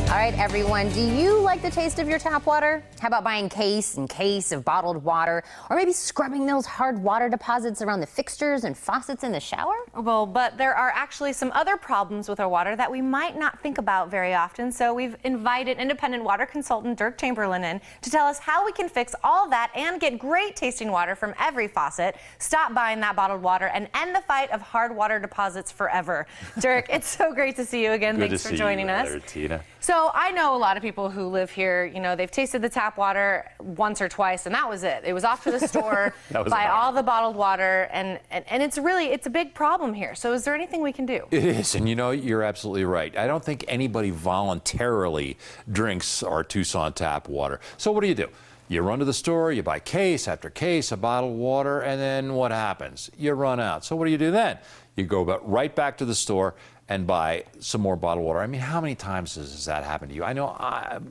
All right, everyone, do you like the taste of your tap water? How about buying case and case of bottled water? Or maybe scrubbing those hard water deposits around the fixtures and faucets in the shower? Well, but there are actually some other problems with our water that we might not think about very often. So we've invited independent water consultant Derk Chamberlin in to tell us how we can fix all that and get great tasting water from every faucet, stop buying that bottled water, and end the fight of hard water deposits forever. Derk, it's so great to see you again. Thanks for joining us. Tina. So I know a lot of people who live here, you know, they've tasted the tap water once or twice, and that was it. It was off to the store, buy all the bottled water, and it's a big problem here. So is there anything we can do? It is, and you know, you're absolutely right. I don't think anybody voluntarily drinks our Tucson tap water. So what do? You run to the store, you buy case after case of bottled water, and then what happens? You run out. So what do then? You go right back to the store and buy some more bottled water. I mean, how many times has that happened to you? I know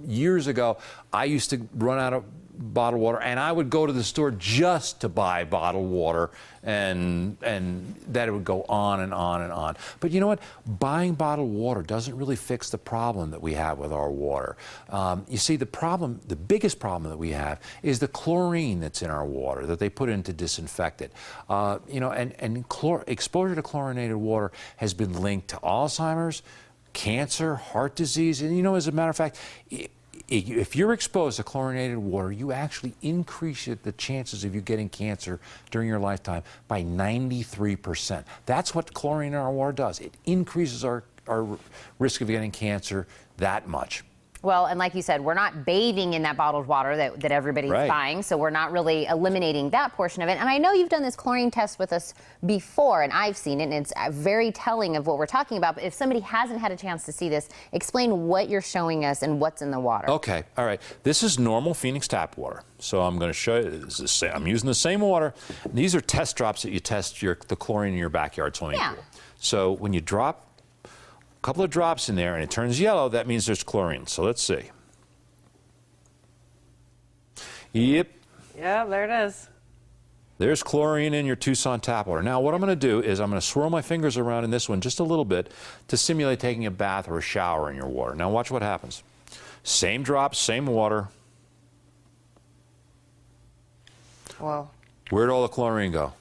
years ago, I used to run out of bottled water, and I would go to the store just to buy bottled water, and that it would go on and on and on. But you know what? Buying bottled water doesn't really fix the problem that we have with our water. You see, the biggest problem that we have is the chlorine that's in our water that they put in to disinfect it. You know, exposure to chlorinated water has been linked to Alzheimer's, cancer, heart disease, and you know, as a matter of fact, if you're exposed to chlorinated water, you actually increase the chances of you getting cancer during your lifetime by 93%. That's what chlorine in our water does. It increases our risk of getting cancer that much. Well, and like you said, we're not bathing in that bottled water that everybody's buying, so we're not really eliminating that portion of it. And I know you've done this chlorine test with us before, and I've seen it, and it's very telling of what we're talking about. But if somebody hasn't had a chance to see this, explain what you're showing us and what's in the water. Okay, all right. This is normal Phoenix tap water. So I'm going to show you, I'm using the same water. These are test drops that you test the chlorine in your backyard swimming pool. So when you drop a couple of drops in there and it turns yellow, that means there's chlorine. So let's see. Yep. Yeah, there it is. There's chlorine in your Tucson tap water. Now what I'm going to do is I'm going to swirl my fingers around in this one just a little bit to simulate taking a bath or a shower in your water. Now watch what happens. Same drops, same water. Whoa. Where'd all the chlorine go?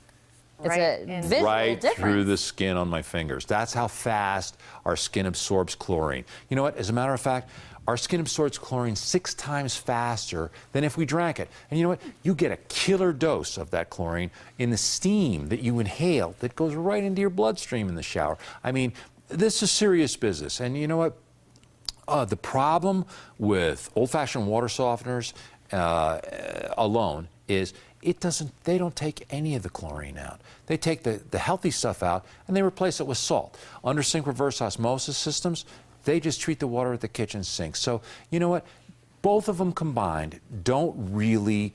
It's a visual right difference. Through the skin on my fingers. That's how fast our skin absorbs chlorine. You know what? As a matter of fact, our skin absorbs chlorine 6 times faster than if we drank it. And you know what? You get a killer dose of that chlorine in the steam that you inhale that goes right into your bloodstream in the shower. I mean, this is serious business. And you know what? The problem with old-fashioned water softeners alone is they don't take any of the chlorine out. They take the healthy stuff out and they replace it with salt. Under sink reverse osmosis systems, they just treat the water at the kitchen sink. So you know what? Both of them combined don't really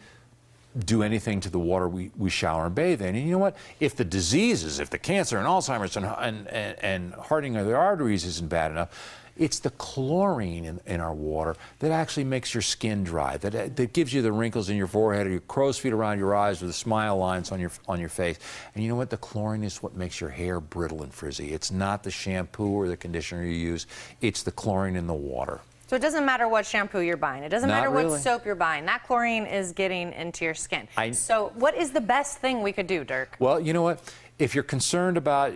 do anything to the water we shower and bathe in. And you know what? If the diseases, if the cancer and Alzheimer's and hardening of the arteries isn't bad enough, it's the chlorine in our water that actually makes your skin dry, that gives you the wrinkles in your forehead or your crow's feet around your eyes or the smile lines on your face. And you know what? The chlorine is what makes your hair brittle and frizzy. It's not the shampoo or the conditioner you use. It's the chlorine in the water. So it doesn't matter what shampoo you're buying. It doesn't matter what soap you're buying. That chlorine is getting into your skin. So what is the best thing we could do, Derk? Well, you know what? If you're concerned about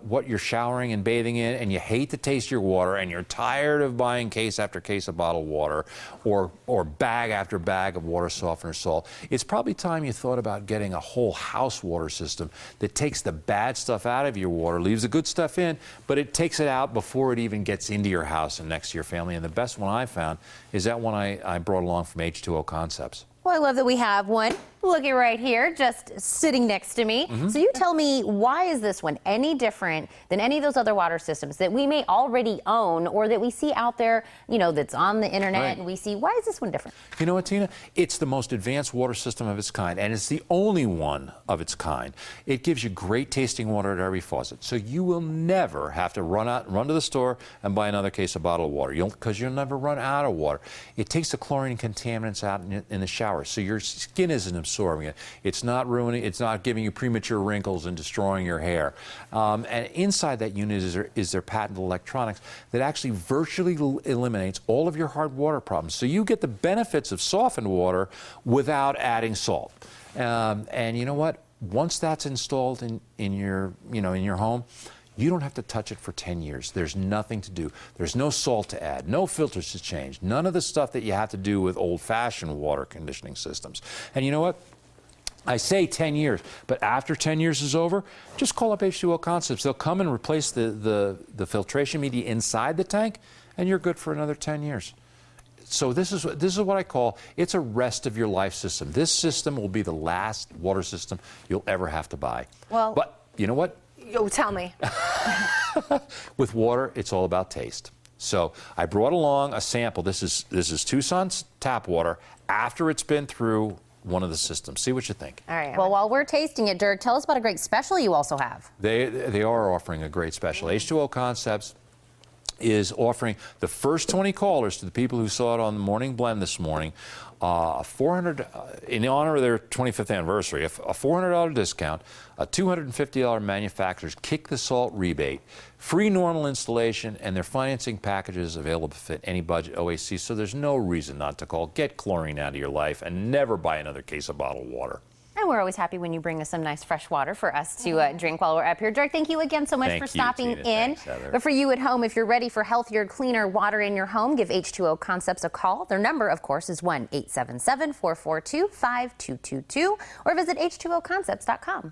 what you're showering and bathing in, and you hate the taste of your water, and you're tired of buying case after case of bottled water, or bag after bag of water softener salt, it's probably time you thought about getting a whole house water system that takes the bad stuff out of your water, leaves the good stuff in, but it takes it out before it even gets into your house and next to your family. And the best one I found is that one I brought along from H2O Concepts. Well, I love that we have one. Looky right here, just sitting next to me. So you tell me, why is this one any different than any of those other water systems that we may already own or that we see out there, you know, that's on the internet and we see? Why is this one different? You know what, Tina? It's the most advanced water system of its kind, and it's the only one of its kind. It gives you great tasting water at every faucet, so you will never have to run to the store and buy another case of bottled water, because you'll never run out of water. It takes the chlorine contaminants out in the shower, so your skin isn't absorbing it. It's not ruining, it's not giving you premature wrinkles and destroying your hair. And inside that unit is their patented electronics that actually virtually eliminates all of your hard water problems. So you get the benefits of softened water without adding salt. And you know what? Once that's installed in your home, you don't have to touch it for 10 years. There's nothing to do. There's no salt to add, no filters to change, none of the stuff that you have to do with old-fashioned water conditioning systems. And you know what? I say 10 years, but after 10 years is over, just call up H2O Concepts. They'll come and replace the filtration media inside the tank, and you're good for another 10 years. So this is what I call, it's a rest of your life system. This system will be the last water system you'll ever have to buy. Well, but you know what? Oh, tell me. With water, it's all about taste. So I brought along a sample. This is Tucson's tap water after it's been through one of the systems. See what you think. All right. Well, while we're tasting it, Derk, tell us about a great special you also have. They are offering a great special. H2O Concepts is offering the first 20 callers to the people who saw it on the Morning Blend this morning, in honor of their 25th anniversary, a $400 discount, a $250 manufacturer's kick the salt rebate, free normal installation, and their financing packages available to fit any budget OAC. So there's no reason not to call. Get chlorine out of your life and never buy another case of bottled water. And we're always happy when you bring us some nice fresh water for us to drink while we're up here. Derk, thank you again so much for stopping in. Thanks, Heather. But for you at home, if you're ready for healthier, cleaner water in your home, give H2O Concepts a call. Their number, of course, is 1-877-442-5222, or visit h2oconcepts.com.